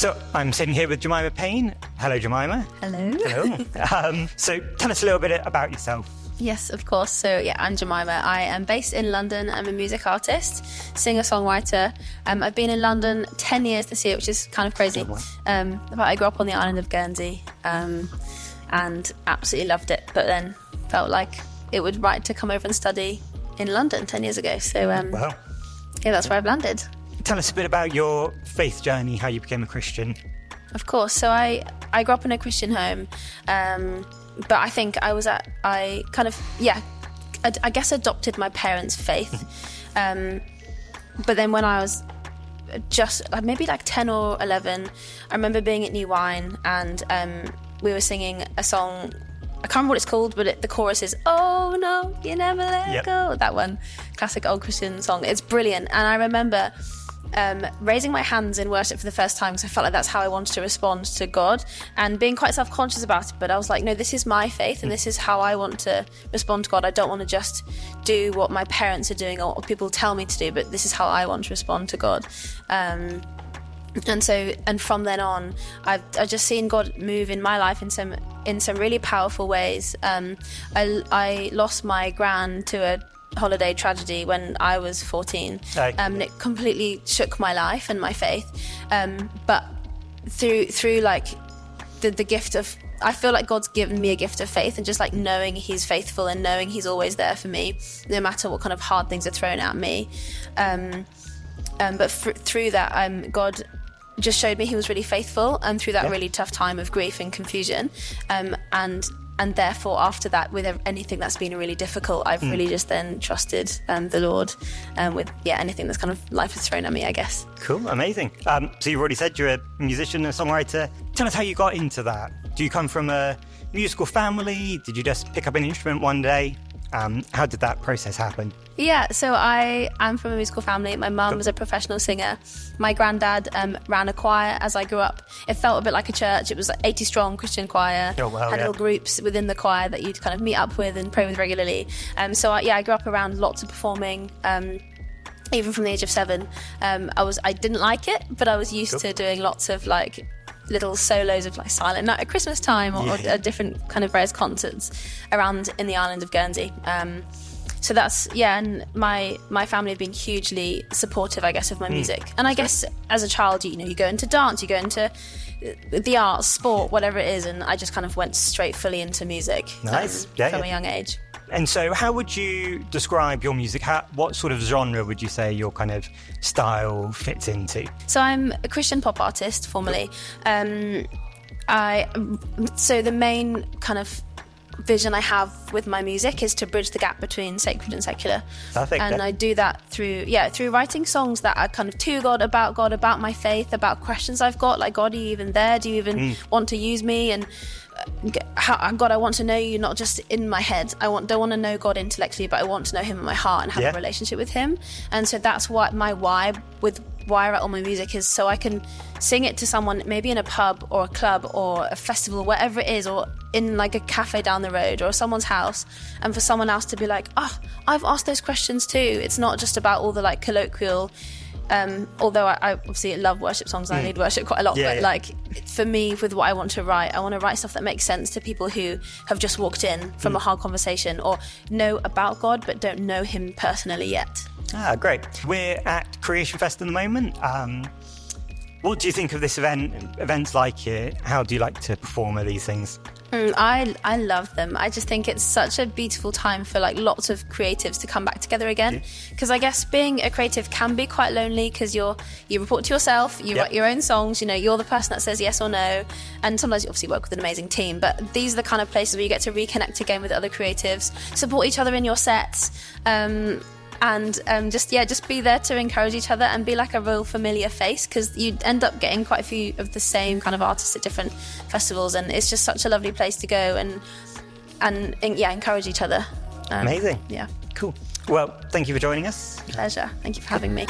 So I'm sitting here with Jemimah Paine. Hello, Jemimah. Hello. Hello. So tell us a little bit about yourself. Yes, of course. So yeah, I'm Jemimah. I am based in London. I'm a music artist, singer-songwriter. I've been in London 10 years this year, which is kind of crazy. Oh, wow. But I grew up on the island of Guernsey and absolutely loved it. But then felt like it would right to come over and study in London 10 years ago. So Wow. yeah, that's where I've landed. Tell us a bit about your faith journey, how you became a Christian. Of course. So I grew up in a Christian home, but I think I guess adopted my parents' faith. But then when I was just maybe like 10 or 11, I remember being at New Wine and we were singing a song. I can't remember what it's called, but the chorus is, "Oh no, you never let go." That one, classic old Christian song. It's brilliant. And I remember raising my hands in worship for the first time because I felt like that's how I wanted to respond to God and being quite self-conscious about it. But I was like, no, this is my faith and this is how I want to respond to God. I don't want to just do what my parents are doing or what people tell me to do, but this is how I want to respond to God. And from then on, I've just seen God move in my life in some really powerful ways. I lost my gran to a holiday tragedy when I was 14, and it completely shook my life and my faith. But through like the gift of, I feel like God's given me a gift of faith and just like knowing He's faithful and knowing He's always there for me, no matter what kind of hard things are thrown at me. But through that, God just showed me He was really faithful, and through that really tough time of grief and confusion, and therefore after that, with anything that's been really difficult, I've really just then trusted the Lord with anything that's kind of life has thrown at me, I guess. Cool, amazing. So you've already said you're a musician, a songwriter. Tell us how you got into that. Do you come from a musical family? Did you just pick up an instrument one day? How did that process happen? Yeah, so I am from a musical family. My mum was a professional singer. My granddad ran a choir as I grew up. It felt a bit like a church. It was like 80 strong Christian choir. Oh, wow, had little groups within the choir that you'd kind of meet up with and pray with regularly. So I grew up around lots of performing. Even from the age of 7, I didn't like it, but I was used to doing lots of like little solos of like Silent Night at Christmas time or different kind of various concerts around in the island of Guernsey. So that's, and my family have been hugely supportive, I guess, of my music. And I guess as a child, you go into dance, you go into the arts, sport, whatever it is, and I just kind of went straight fully into music from a young age. And so how would you describe your music? What sort of genre would you say your kind of style fits into? So I'm a Christian pop artist, formerly. So the main kind of vision I have with my music is to bridge the gap between sacred and secular. Perfect. And I do that through writing songs that are kind of to God, about my faith, about questions I've got, like, God, are you even there? Do you even want to use me? And God, I want to know you not just in my head. Don't want to know God intellectually, but I want to know Him in my heart and have a relationship with Him. And so that's what my why I write all my music is, so I can sing it to someone maybe in a pub or a club or a festival, whatever it is, or in like a cafe down the road or someone's house, and for someone else to be like, I've asked those questions too. It's not just about all the like colloquial, although I obviously love worship songs and I need worship quite a lot, like for me, with what I want to write stuff that makes sense to people who have just walked in from a hard conversation or know about God but don't know Him personally yet. Great. We're at Creation Fest at the moment. What do you think of this event? Events like it, how do you like to perform at these things? I love them. I just think it's such a beautiful time for like lots of creatives to come back together again. Because I guess being a creative can be quite lonely because you report to yourself, you write your own songs, you're the person that says yes or no. And sometimes you obviously work with an amazing team, but these are the kind of places where you get to reconnect again with other creatives, support each other in your sets, and just be there to encourage each other and be like a real familiar face, because you end up getting quite a few of the same kind of artists at different festivals, and it's just such a lovely place to go and encourage each other. Amazing. Yeah. Cool. Well, thank you for joining us. Pleasure. Thank you for having me.